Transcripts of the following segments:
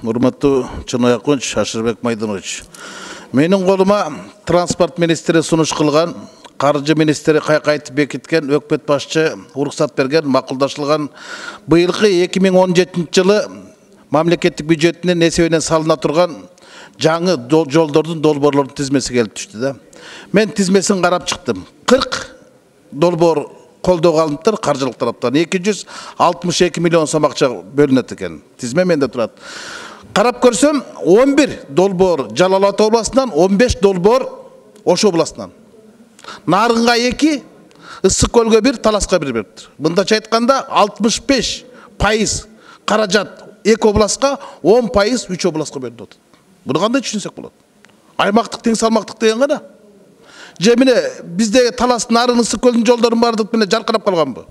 урматтуу Чынаяк Шашырбек Майданович. Менин колума транспорт министри сунуш кылган, каржы министри кайтып бекиткен, өкмөт башчы уруксат берген, макулдашылган быйылкы 2017-жылы мамлекеттик бюджетинен эсебинен салына турган жаңы жолдордун, долбоорлордун тизмеси келип түштү да. Мен тизмесин карап чыктым. 40 долбоор колдоого алыныптыр каржылык тараптан. 262 миллион сом акча бөлүнөт экен. Тизме менде турат. Карап көрсөм, 11 долбоор Жалал Абад областынан, 15 долбоор Ош областынан. Нарынга 2, Ысык көлгө 1, Таласка 1 бериптир. Мындача айтканда 65% каражат 2 областка, 10% 3 областка бөлүнөт. Буну кандай түшүнсөк болот? Аймактык тең салмактык деген кана? Же міне бізде Талас нарын Ысык көлдүн жолдорун бардык міне жаркырап калганбы?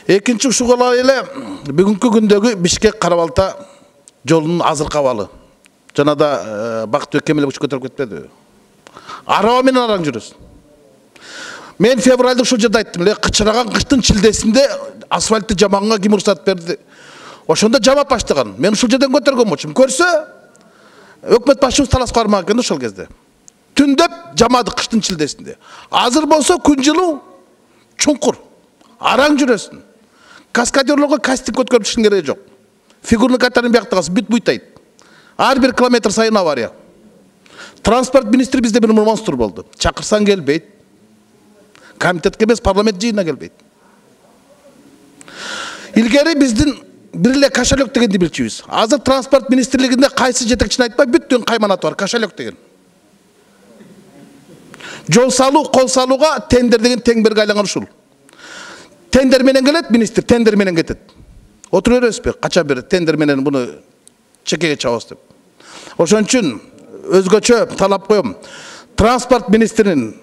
Экинчи ушуга эле бүгүнкү күндөгү Бишкек Карабалта жолунун азыркы абалы. Жана да Бактыбек Кемелович көтөрүп кетпеди. Араба менен араң жүрөсүн. Мен февралда ушул жерде айттым эле, кычыраган кыштын чилдесинде асфальтты жамаганга ким уруксат берди? Ошондо жамап баштаган. Мен ушул жерден көтөргөн болчумун. Көрсө, өкмөт башчыбыз Таласка бармак экен ошол кезде. Түндеп жамады кыштын чилдесинде. Азыр болсо күн жылуу, чуңкур. Араң жүрөсүн. Каскадерлорго кастинг өткөрүп түшүн кереги жок. Фигурный катарын бияктагасы бүт буйтайт. Ар бир километр сайын авария. Транспорт министри бизде бир монстр болду. Чакырсаң келбейт. Комитетке эмес, парламент жыйынына келбейт. Илгери биздин бир эле кошелек дегенди билчүбүз. Азыр транспорт министрлигинде кайсы жетекчини айтпай, бүттүн кайманаты бар, кошелек деген. Жол салуу, кол салууга тендер деген теңберге айланган ушул. Тендер менен келет министр, тендер менен кетет. Отура бересизби? Качан берет? Тендер менен буну чекеге чабабыз деп. Ошон үчүн өзгөчө талап коем. Транспорт министринин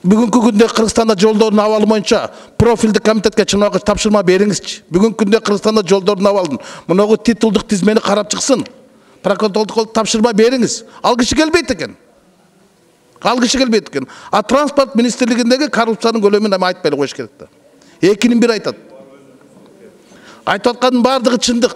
бүгүнкү күндө Кыргызстанда жолдордун абалы боюнча профилдик комитетке чыгып тапшырма бериңизчи. Бүгүнкү күндө Кыргызстанда жолдордун абалын мунагу титулдук тизмени карап чыксын. Прокуратуралык тапшырма бериңиз. Ал киши келбейт экен. А транспорт министрлигиндеги коррупциянын көлөмүн айтпай эле коюш керек да. Экинин бир айтат. Айтып аткандын бардыгы чындык.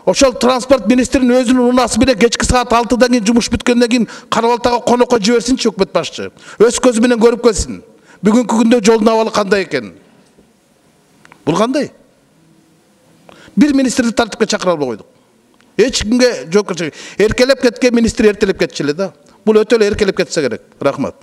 Ошол транспорт министринин өзүнүн унаасы менен кечки саат 6-дан кийин жумуш бүткөндөн кийин Карабалтага конокко жиберсинчи өкмөт башчы. Өз көзү менен көрүп келсин. Бүгүнкү күндө жолдун абалы кандай экен? Бул кандай? Бир министрди тартипке чакыра албай койдук. Эч кимге жоопкерчилик. Эркелеп кеткен министр эртелеп кетчү эле да. Бул өтө эле эркелеп кетсе керек. Рахмат.